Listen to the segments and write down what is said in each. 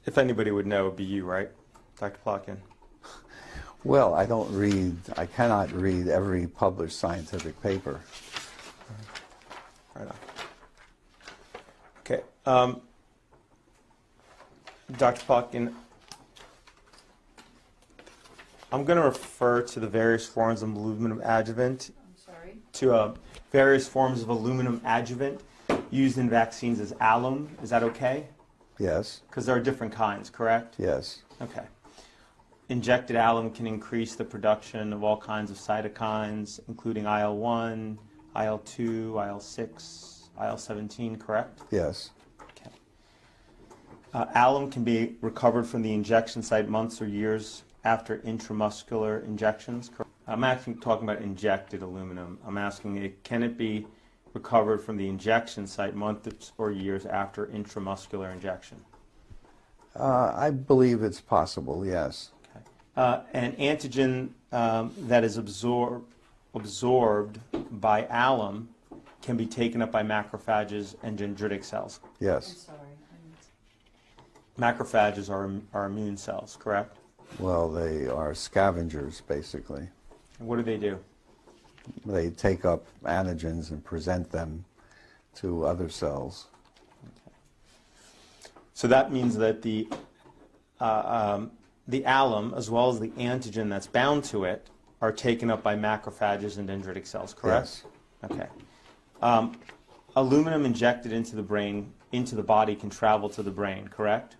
If anybody would know, it would be you, right, Dr. Plotkin? Well, I cannot read every published scientific paper. Right on. Okay. Dr. Plotkin, I'm going to refer to the various forms of aluminum adjuvant. I'm sorry? To various forms of aluminum adjuvant used in vaccines as alum. Is that okay? Yes. Because there are different kinds, correct? Yes. Okay. Injected alum can increase the production of all kinds of cytokines, including IL-1, IL-2, IL-6, IL-17, correct? Yes. Okay. Alum can be recovered from the injection site months or years after intramuscular injections. I'm actually talking about injected aluminum. I'm asking, can it be recovered from the injection site months or years after intramuscular injection? I believe it's possible, yes. An antigen that is absorbed by alum can be taken up by macrophages and dendritic cells. I'm Yes. sorry. Macrophages are immune cells, correct? Well, they are scavengers, basically. And what do? They take up antigens and present them to other cells. So that means that the alum, as well as the antigen that's bound to it, are taken up by macrophages and dendritic cells, correct? Yes. Okay. Aluminum injected into the body can travel to the brain, correct?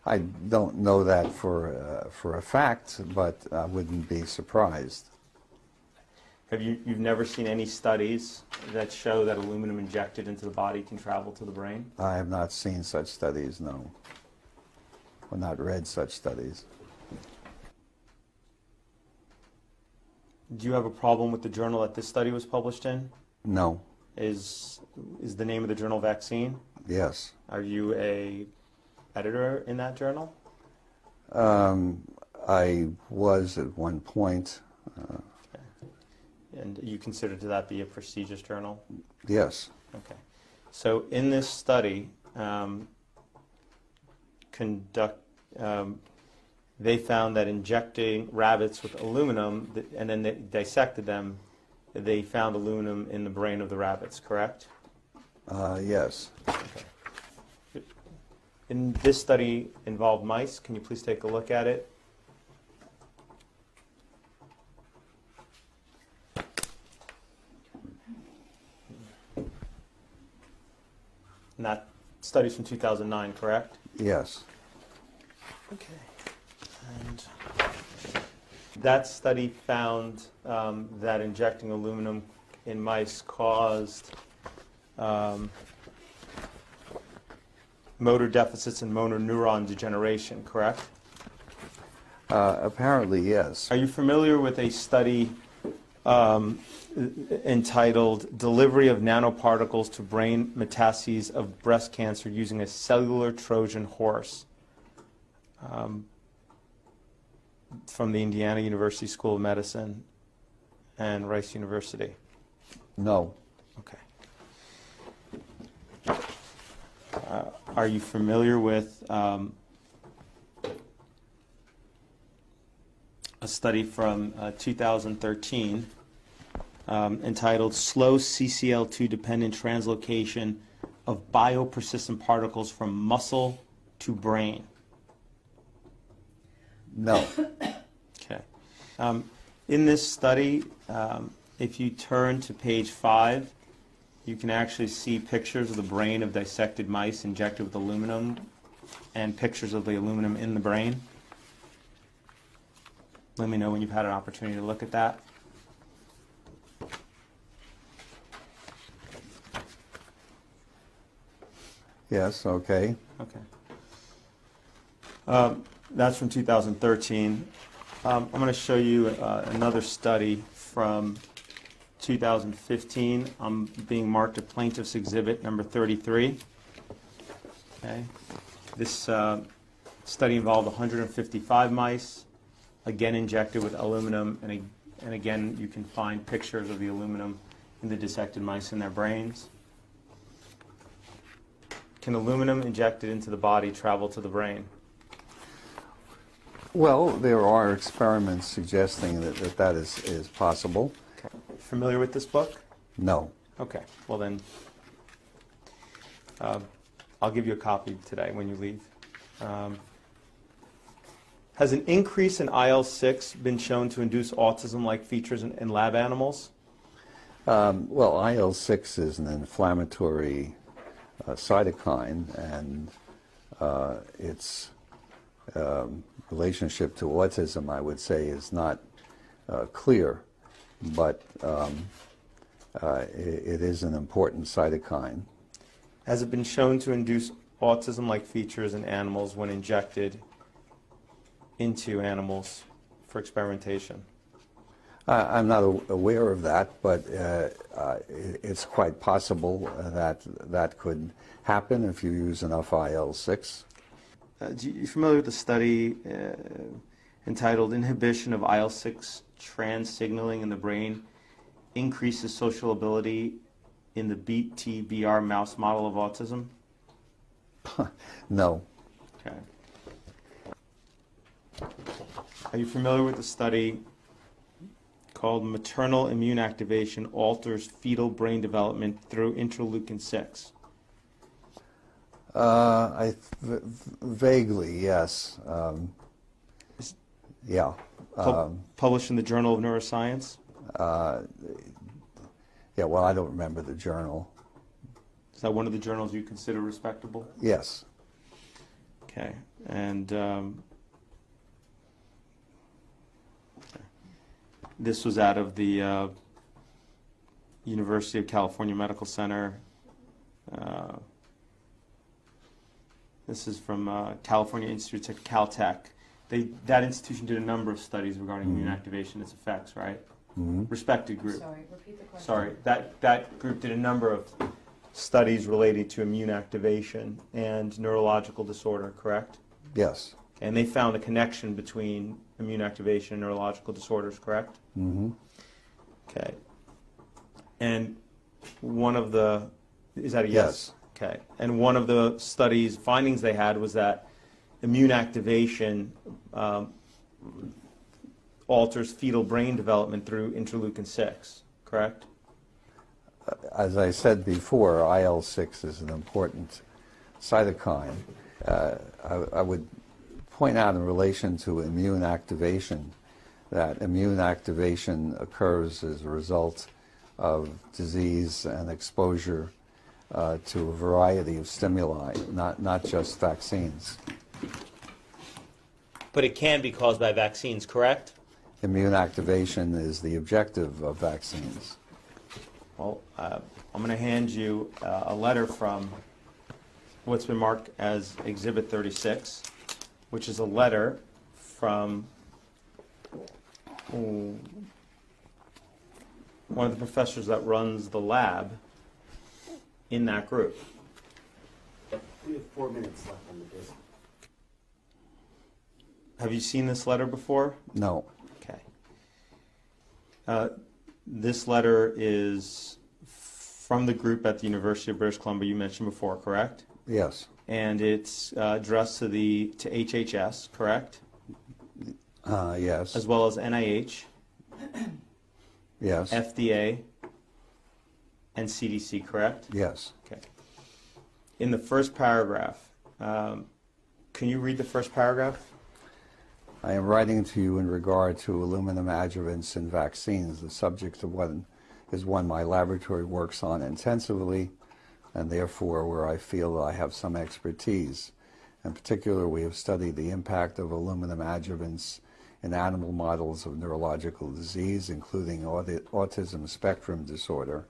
I don't know that for a fact, but I wouldn't be surprised. You've never seen any studies that show that aluminum injected into the body can travel to the brain? I have not seen such studies, no. Or not read such studies. Do you have a problem with the journal that this study was published in? No. Is the name of the journal Vaccine? Yes. Are you a editor in that journal? I was at one point. Okay. And you consider that be a prestigious journal? Yes. Okay. So in this study, they found that injecting rabbits with aluminum, and then they dissected them, they found aluminum in the brain of the rabbits, correct? Yes. Okay. And this study involved mice. Can you please take a look at it? And that study's from 2009, correct? Yes. Okay. And that study found that injecting aluminum in mice caused motor deficits and motor neuron degeneration, correct? Apparently, yes. Are you familiar with a study entitled Delivery of Nanoparticles to Brain Metastases of Breast Cancer Using a Cellular Trojan Horse? From the Indiana University School of Medicine and Rice University? No. Okay. Are you familiar with a study from 2013 entitled Slow CCL2-Dependent Translocation of Biopersistent Particles from Muscle to Brain? No. Okay. In this study, if you turn to page 5, you can actually see pictures of the brain of dissected mice injected with aluminum and pictures of the aluminum in the brain. Let me know when you've had an opportunity to look at that. Yes, okay. Okay. That's from 2013. I'm going to show you another study from 2015. I'm being marked a plaintiff's exhibit number 33. Okay. This study involved 155 mice, again injected with aluminum, and again you can find pictures of the aluminum in the dissected mice in their brains. can aluminum injected into the body travel to the brain? Well, there are experiments suggesting that is possible. Okay. Familiar with this book? No. Okay. Well then, I'll give you a copy today when you leave. Has an increase in IL-6 been shown to induce autism-like features in lab animals? Well, IL-6 is an inflammatory cytokine, and its relationship to autism, I would say, is not clear, but it is an important cytokine. Has it been shown to induce autism-like features in animals when injected into animals for experimentation? I'm not aware of that, but it's quite possible that that could happen if you use enough IL-6. You familiar with the study entitled Inhibition of IL-6 Trans Signaling in the Brain Increases Social Ability in the BTBR mouse model of autism? No. Okay. Are you familiar with the study called Maternal Immune Activation Alters Fetal Brain Development Through Interleukin-6? Vaguely, yes. Yeah. Published in the Journal of Neuroscience? Yeah, well, I don't remember the journal. Is that one of the journals you consider respectable? Yes. Okay. And this was out of the University of California Medical Center. This is from California Institute of Caltech. That institution did a number of studies regarding immune activation and its effects, right? Respected group. Sorry, repeat the question. Sorry, that group did a number of studies relating to immune activation and neurological disorder, correct? Yes. And they found a connection between immune activation and neurological disorders, correct? Mm-hmm. Okay. And one of the, is that a yes? Okay. And one of the studies, findings they had was that immune activation alters fetal brain development through interleukin-6, correct? As I said before, IL-6 is an important cytokine. I would point out in relation to immune activation that immune activation occurs as a result of disease and exposure to a variety of stimuli, not just vaccines. But it can be caused by vaccines, correct? Immune activation is the objective of vaccines. Well, I'm going to hand you a letter from what's been marked as Exhibit 36, which is a letter from one of the professors that runs the lab in that group. We have 4 minutes left on the disc. Have you seen this letter before? No. Okay. This letter is from the group at the University of British Columbia you mentioned before, correct? Yes. And it's addressed to HHS, correct? Yes. As well as NIH, Yes. FDA, and CDC, correct? Yes. Okay. In the first paragraph, can you read the first paragraph? I am writing to you in regard to aluminum adjuvants in vaccines. The subject of one my laboratory works on intensively, and therefore where I feel I have some expertise. In particular, we have studied the impact of aluminum adjuvants in animal models of neurological disease, including autism spectrum disorder.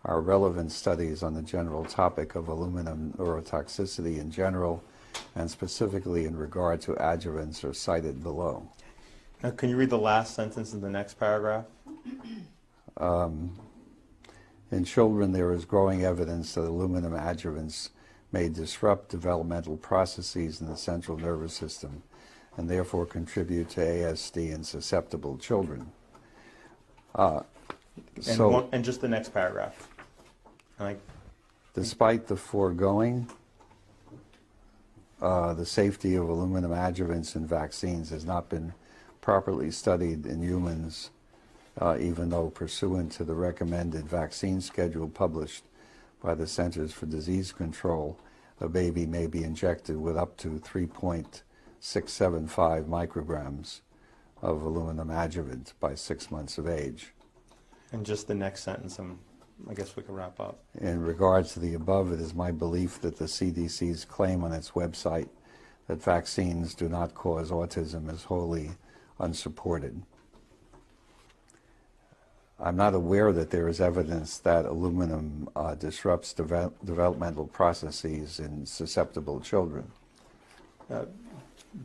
Our relevant studies on the general topic of aluminum neurotoxicity in general, and specifically in regard to adjuvants, are cited below. Now, can you read the last sentence in the next paragraph? In children, there is growing evidence that aluminum adjuvants may disrupt developmental processes in the central nervous system and therefore contribute to ASD in susceptible children. And just the next paragraph. Despite the foregoing, the safety of aluminum adjuvants in vaccines has not been properly studied in humans, even though pursuant to the recommended vaccine schedule published by the Centers for Disease Control, a baby may be injected with up to 3.675 micrograms of aluminum adjuvant by 6 months of age. And just the next sentence, I guess we can wrap up. In regards to the above, it is my belief that the CDC's claim on its website that vaccines do not cause autism is wholly unsupported. I'm not aware that there is evidence that aluminum disrupts developmental processes in susceptible children.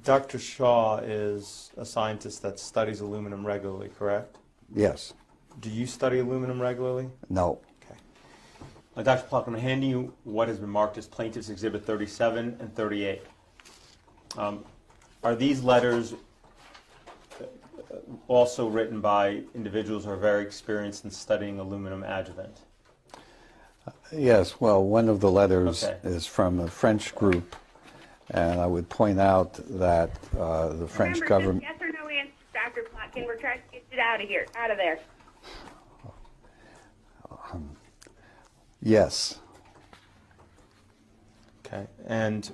Dr. Shaw is a scientist that studies aluminum regularly, correct? Yes. Do you study aluminum regularly? No. Okay. Dr. Plotkin, I'm handing you what has been marked as Plaintiff's Exhibit 37 and 38. Are these letters also written by individuals who are very experienced in studying aluminum adjuvant? Yes, well, one of the letters Okay. is from a French group, and I would point out that the French government... Yes or no answer, Dr. Plotkin. We're trying to get it out of here, out of there. Yes. Okay. And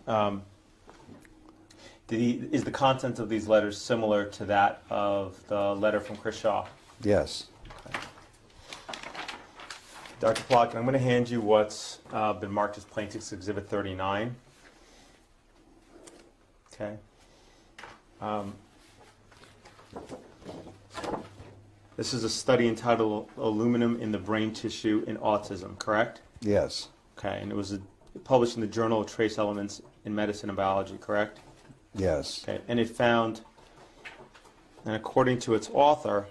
is the content of these letters similar to that of the letter from Chris Shaw? Yes. Okay. Dr. Plotkin, I'm going to hand you what's been marked as Plaintiff's Exhibit 39. Okay. This is a study entitled Aluminum in the Brain Tissue in Autism, correct? Yes. Okay, and it was published in the Journal of Trace Elements in Medicine and Biology, correct? Yes. Okay, and it found, and according to its author,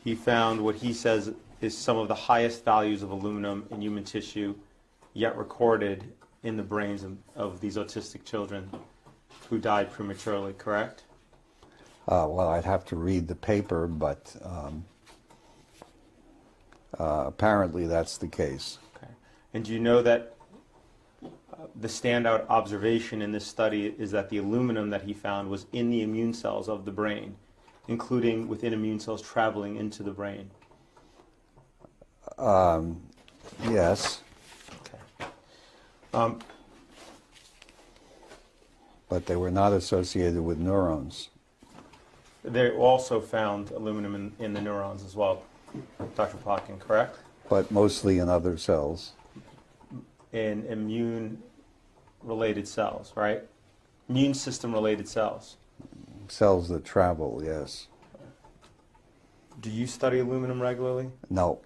he found what he says is some of the highest values of aluminum in human tissue yet recorded in the brains of these autistic children who died prematurely, correct? Well, I'd have to read the paper, but apparently that's the case. Okay. And do you know that the standout observation in this study is that the aluminum that he found was in the immune cells of the brain, including within immune cells traveling into the brain? Yes. Okay. But they were not associated with neurons. They also found aluminum in the neurons as well, Dr. Plotkin, correct? But mostly in other cells. In immune-related cells, right? Immune system-related cells. Cells that travel, yes. Do you study aluminum regularly? No.